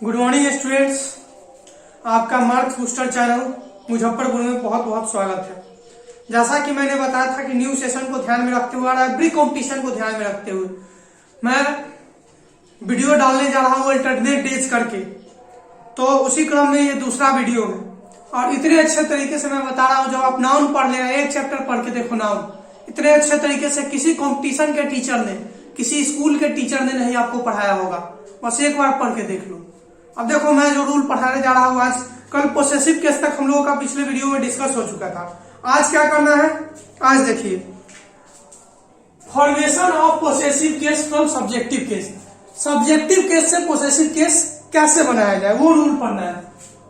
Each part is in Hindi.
गुड मॉर्निंग स्टूडेंट्स, आपका मार्क्स बूस्टर चैनल मुजफ्फरपुर में बहुत बहुत स्वागत है। जैसा कि मैंने बताया था कि न्यू सेशन को ध्यान में रखते हुए और एवरी कॉम्पिटिशन को ध्यान में रखते हुए मैं वीडियो डालने जा रहा हूँ अल्टरनेट डेज करके। तो उसी क्रम में ये दूसरा वीडियो है और इतने अच्छे तरीके से मैं बता रहा हूँ। जब आप नाउन पढ़ लेना, एक चैप्टर पढ़ के देखो नाउन, इतने अच्छे तरीके से किसी कॉम्पिटिशन के टीचर ने, किसी स्कूल के टीचर ने नहीं आपको पढ़ाया होगा। बस एक बार पढ़ के देख लो। अब देखो, मैं जो रूल पढ़ाने जा रहा हूँ आज, कल पोसेसिव केस तक हम लोगों का पिछले वीडियो में डिस्कस हो चुका था। आज क्या करना है, आज देखिए formation of possessive case from subjective case. Subjective case से पोसेसिव केस कैसे बनाया जाए वो रूल पढ़ना है।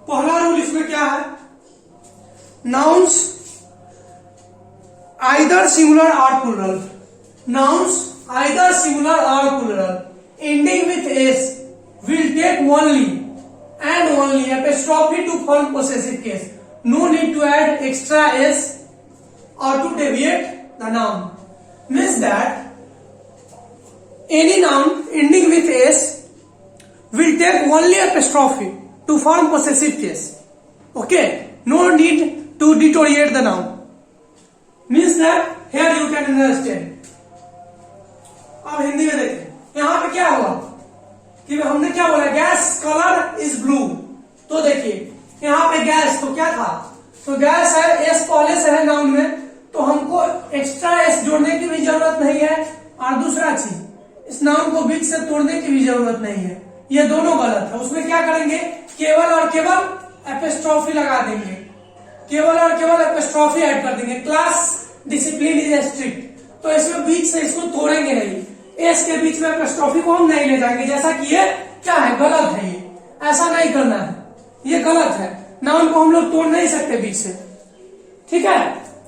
पहला रूल इसमें क्या है, नाउन्स आइदर सिंगुलर और प्लूरल, नाउन्स आइदर सिंगुलर और plural ending with s will take only and only apostrophe to form possessive case. No need to add extra s or to deviate the noun. Means that any noun ending with s will take only apostrophe to form possessive case. Okay, no need to deteriorate the noun. Means that here you can understand. अब हिंदी में देखें, यहां पे क्या हुआ कि हमने क्या बोला, गैस कलर इज ब्लू। तो देखिए यहाँ पे गैस तो क्या था, तो गैस है, एस पहले से है नाउन में, तो हमको एक्स्ट्रा एस जोड़ने की भी जरूरत नहीं है। और दूसरा चीज, इस नाउन को बीच से तोड़ने की भी जरूरत नहीं है। ये दोनों गलत है। उसमें क्या करेंगे, केवल और केवल एपिस्ट्रॉफी लगा देंगे, केवल और केवल एपिस्ट्रॉफी ऐड कर देंगे। क्लास डिसिप्लिन इज स्ट्रिक्ट, तो इसमें बीच से इसको तोड़ेंगे नहीं, एस के बीच में एपिस्ट्रॉफी को हम नहीं ले जाएंगे। जैसा कि ये क्या है, गलत है, ये ऐसा नहीं करना है, ये गलत है। नाउन को हम लोग तोड़ नहीं सकते बीच से, ठीक है।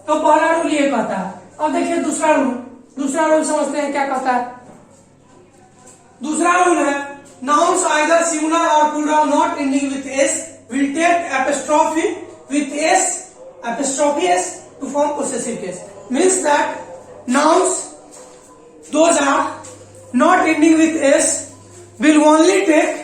तो पहला रूल ये कहता है। अब देखिए दूसरा रूल, दूसरा रूल समझते हैं क्या कहता है। दूसरा रूल है, नाउन्स आइदर सिंगुलर और plural not ending with S will take apostrophe with S, apostrophe S to form possessive case. Means that nouns those are not ending with s will only take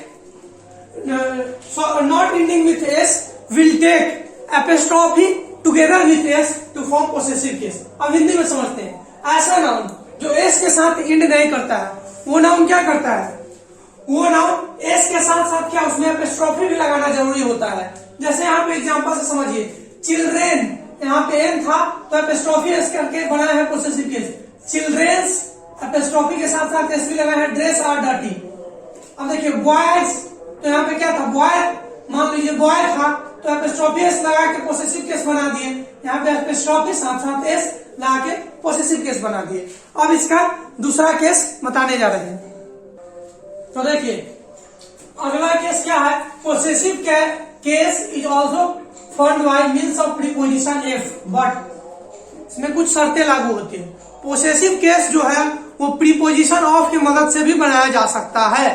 not ending with s will take apostrophe together with s to form possessive case. अब हिंदी में समझते हैं, ऐसा नाउन जो s के साथ एंड नहीं करता है, वो नाउन क्या करता है, वो नाउन s के साथ साथ क्या उसमें एपिस्ट्रॉफी भी लगाना जरूरी होता है। जैसे यहाँ पे एग्जांपल से समझिए, चिल्ड्रेन, यहाँ पे एन था तो एपिस्ट्रॉफी एस करके बनाया है पोसेसिव केस। चिल्ड्रेन्स एपिस्ट्रॉफी के साथ साथ एस भी लगा है, ड्रेस और डर्टी। अब देखिए बॉयज, तो यहाँ पे क्या था, बॉय, मान लीजिए बॉय था तो एपिस्ट्रॉफी एस लगा के पोसेसिव केस बना दिए। यहाँ पे एपिस्ट्रॉफी साथ साथ एस लगा के पोसेसिव केस बना दिए। अब इसका दूसरा केस बताने जा रहे हैं। तो देखिए अगला केस क्या है, possessive case is also formed by means of preposition F, but इसमें कुछ शर्तें लागू होती है। पोसेसिव केस जो है वो प्रीपोजिशन ऑफ की मदद से भी बनाया जा सकता है,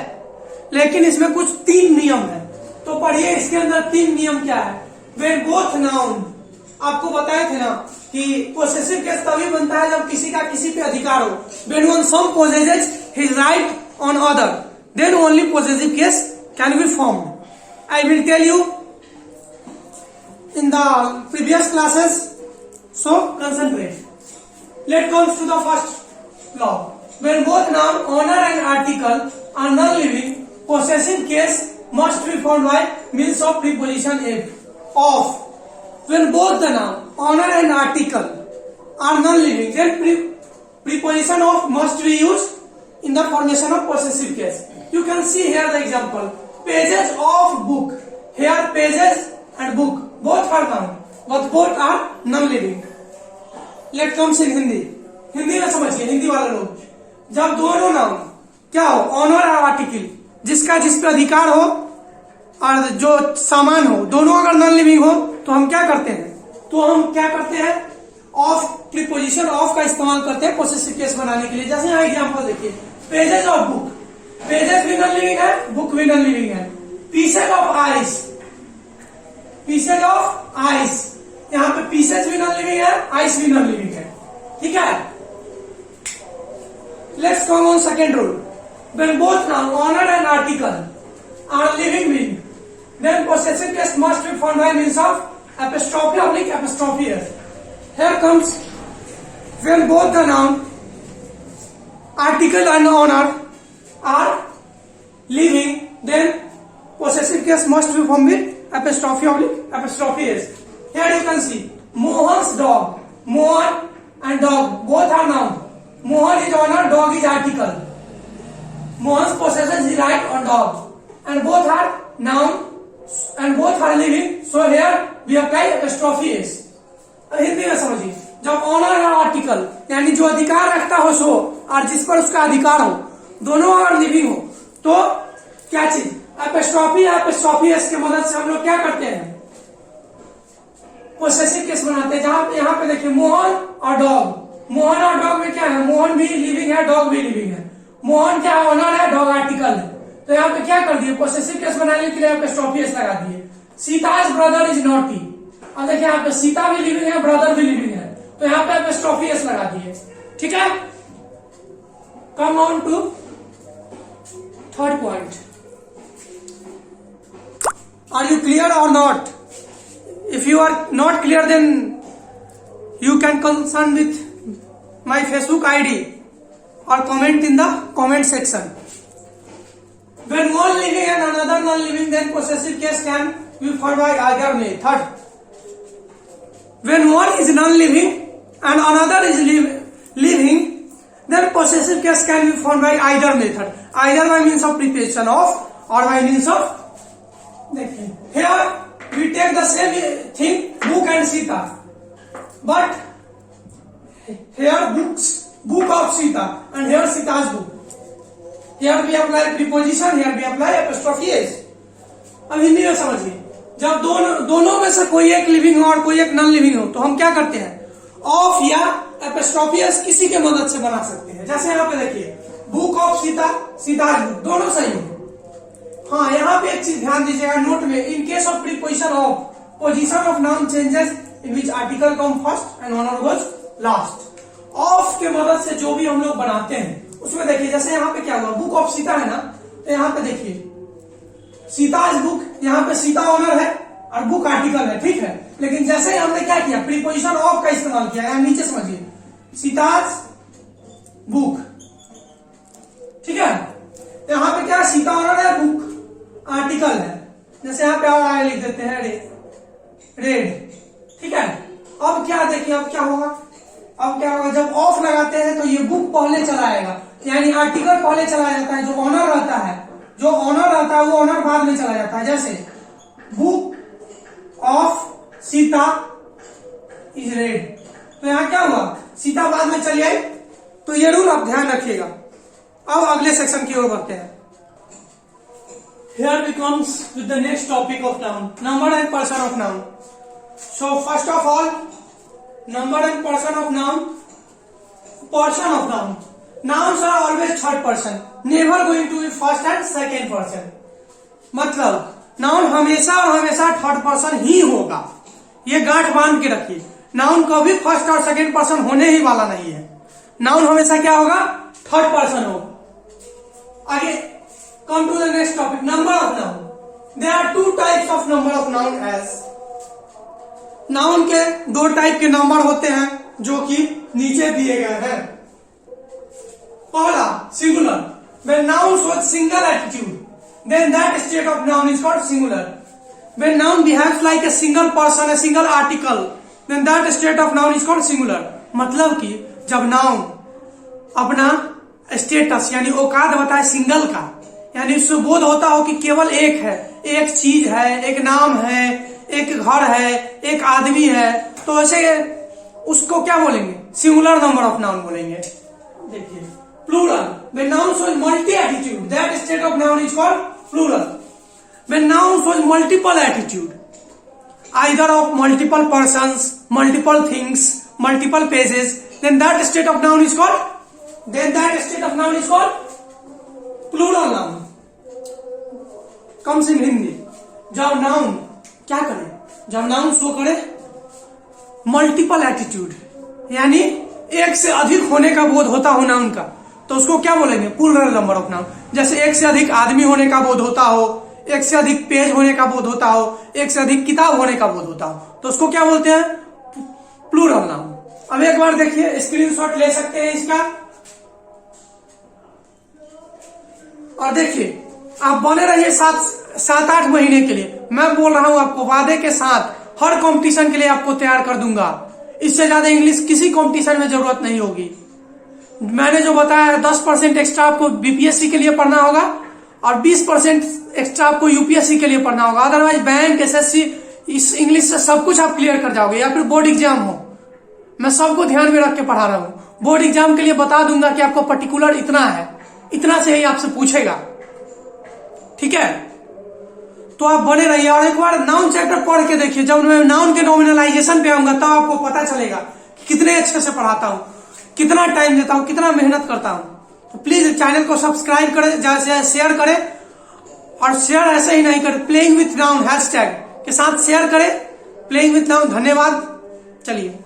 लेकिन इसमें कुछ 3 नियम है। तो पढ़िए इसके अंदर 3 नियम क्या है। व्हेन बोथ नाउन, आपको बताए थे ना कि पोसेसिव केस तभी बनता है जब किसी का किसी पे अधिकार हो। When one some possesses his right on other, then only possessive case can be formed. I will tell you in the previous classes, so concentrate. Let's come to the first law. When both noun, owner and article are non-living, possessive case must be formed by means of preposition of. When both the noun, owner and article are non-living, then preposition of must be used in the formation of possessive case. You can see here the example. Pages of book. Here pages and book both are noun, but both are non-living. Let comes in Hindi, Hindi में समझिए हिंदी वाले लोग, जब दोनों नाउन क्या हो, ऑनर और आर्टिकल, जिसका जिस पे अधिकार हो और जो सामान हो, दोनों अगर नॉन लिविंग हो तो हम क्या करते हैं, तो हम क्या करते हैं, ऑफ, प्रीपोजिशन ऑफ का इस्तेमाल करते हैं पोसेसिव केस बनाने के लिए। जैसे यहाँ एग्जांपल देखिए, पेजेस ऑफ बुक, पेजेस भी नॉन लिविंग है, बुक भी नॉन लिविंग है। Pieces of ice, pieces of ice, यहाँ पे पीसेज भी नॉन लिविंग है, आइस भी नॉन लिविंग है, ठीक है। Let's come on second rule. When both noun, owner and article are living being, then possessive case must be formed by means of apostrophe oblique apostrophe s. Here comes when both the noun, article and owner are living, then possessive case must be formed with apostrophe oblique apostrophe s. Here you can see Mohan's dog. Mohan and dog both are noun. Mohan is owner, dog is article. Mohan's possesses his right on dog, and both are noun and both are living. So here we apply apostrophe s. Hindi में समझिए, जब ऑनर है आर्टिकल यानी जो अधिकार रखता हो सो और जिस पर उसका अधिकार हो, दोनों अगर लिविंग हो तो क्या चीज एपोस्ट्रोफी एस की मदद से हम लोग क्या करते हैं, पोसेसिव केस बनाते हैं। जहां यहाँ पे देखिए मोहन और डॉग, मोहन और डॉग में क्या है, मोहन भी लिविंग है, डॉग भी लिविंग है। मोहन क्या ऑनर है, डॉग आर्टिकल है, तो यहाँ पे क्या कर दिए, पोसेसिव केस बनाने के लिए एपोस्ट्रोफी एस लगा दिए। सीताज ब्रदर इज नॉटी, और देखिए यहाँ पे सीता भी लिविंग है, ब्रदर भी लिविंग है, तो यहाँ पे एपोस्ट्रोफी एस लगा दिए। ठीक है, come on to third point. Are you clear और not? If you are not clear, then you can concern with my Facebook ID or comment in the comment section. When one living and another non-living, then possessive case can be formed by either method. When one is non-living and another is living, then possessive case can be formed by either method. Either by means of preposition of or by means of. Here we take the same thing, book and Sita, but here book of Sita and here Sita's book. Here we apply preposition, here we apply apostrophe s. अब हिंदी में समझिए, जब दोनों में से कोई एक लिविंग हो और कोई एक नॉन लिविंग हो तो हम क्या करते हैं, ऑफ या apostrophe s किसी के मदद से बना सकते हैं। जैसे यहाँ पे देखिए book of Sita, Sita's book, दोनों सही है। हाँ, यहाँ पे एक चीज ध्यान दीजिएगा नोट में, in case of preposition of, position of noun changes in which article come first and honour goes last. Of के मदद से जो भी हम लोग बनाते हैं उसमें देखिए, जैसे यहाँ पे क्या हुआ, बुक ऑफ सीता है ना, तो यहाँ पे देखिए सीताज बुक, यहाँ पे सीता ऑनर है और बुक आर्टिकल है, ठीक है। लेकिन जैसे हमने क्या किया, प्रीपोजिशन ऑफ का इस्तेमाल किया, यहाँ नीचे समझिए सीताज बुक, ठीक है। यहाँ पे क्या, सीता ऑनर है, बुक आर्टिकल है। जैसे यहाँ पे और आगे लिख देते हैं रेड, ठीक है। अब क्या देखिए, अब क्या होगा, जब ऑफ लगाते हैं तो ये बुक पहले चला आएगा, यानी आर्टिकल पहले चला जाता है। जो ऑनर रहता है वो ऑनर बाद में चला जाता है। जैसे book of Sita is red, तो यहाँ क्या हुआ, सीता बाद में चली आई, तो ये रूल आप ध्यान रखिएगा। अब अगले सेक्शन की ओर बढ़ते हैं। Here we comes with the next topic of noun, number and person of noun. So first of all, number and person of noun. Person of noun. Nouns are always third person, never going to be first and second person. मतलब नाउन हमेशा और हमेशा थर्ड पर्सन ही होगा, ये गांठ बांध के रखिए। नाउन कभी फर्स्ट और सेकेंड पर्सन होने ही वाला नहीं है। नाउन हमेशा क्या होगा, थर्ड पर्सन होगा। आगे come to the next topic, number of noun. There are two types of number of noun as. Noun के दो टाइप के नंबर होते हैं जो कि नीचे दिए गए हैं। पहला singular, when noun shows single attitude, then that state of noun is called singular. When noun behaves like a single person, a single article, then that state of noun is called singular. मतलब कि जब नाउन अपना स्टेटस यानी औकात बताए सिंगल का, यानी उससे बोध होता हो कि केवल एक है, एक चीज है, एक नाम है, एक घर है, एक आदमी है, तो ऐसे उसको क्या बोलेंगे, सिंगुलर नंबर ऑफ नाउन बोलेंगे। देखिए plural, when noun shows multi attitude, that state of noun is called plural. When noun shows multiple attitude, either of multiple persons, multiple things, multiple pages, then that state of noun is called plural noun. कम से हिंदी, जब नाउन क्या करे, जब नाउन शो करे मल्टीपल एटीट्यूड, यानी एक से अधिक होने का बोध होता हो नाउन का, तो उसको क्या बोलेंगे, प्लूरल नंबर ऑफ नाउन। जैसे एक से अधिक आदमी होने का बोध होता हो, एक से अधिक पेज होने का बोध होता हो, एक से अधिक किताब होने का बोध होता हो, तो उसको क्या बोलते हैं? Plural noun. अब एक बार देखिए, स्क्रीनशॉट ले सकते हैं इसका और देखिए, आप बने रहिए 7-8 महीने के लिए। मैं बोल रहा हूं आपको, वादे के साथ हर कंपटीशन के लिए आपको तैयार कर दूंगा। इससे ज्यादा इंग्लिश किसी कंपटीशन में जरूरत नहीं होगी। मैंने जो बताया 10% एक्स्ट्रा आपको बीपीएससी के लिए पढ़ना होगा और 20% एक्स्ट्रा आपको यूपीएससी के लिए पढ़ना होगा। अदरवाइज बैंक, एसएससी, इस इंग्लिश से सब कुछ आप क्लियर कर जाओगे। या फिर बोर्ड एग्जाम हो, मैं सबको ध्यान में रख के पढ़ा रहा हूं। बोर्ड एग्जाम के लिए बता दूंगा कि आपको पर्टिकुलर इतना है, इतना से ही आपसे पूछेगा, ठीक है? तो आप बने रहिए और एक बार नाउन चैप्टर पढ़ के देखिए। जब मैं नाउन के नॉमिनलाइजेशन पे आऊंगा तब आपको पता चलेगा कि कितने अच्छे से पढ़ाता हूं, कितना टाइम देता हूं, कितना मेहनत करता हूं। तो प्लीज चैनल को सब्सक्राइब करें, ज्यादा से शेयर करें और शेयर ऐसे ही नहीं करें, प्लेइंग विथ नाउन हैशटैग के साथ शेयर करें, प्लेइंग विथ नाउन। धन्यवाद। चलिए।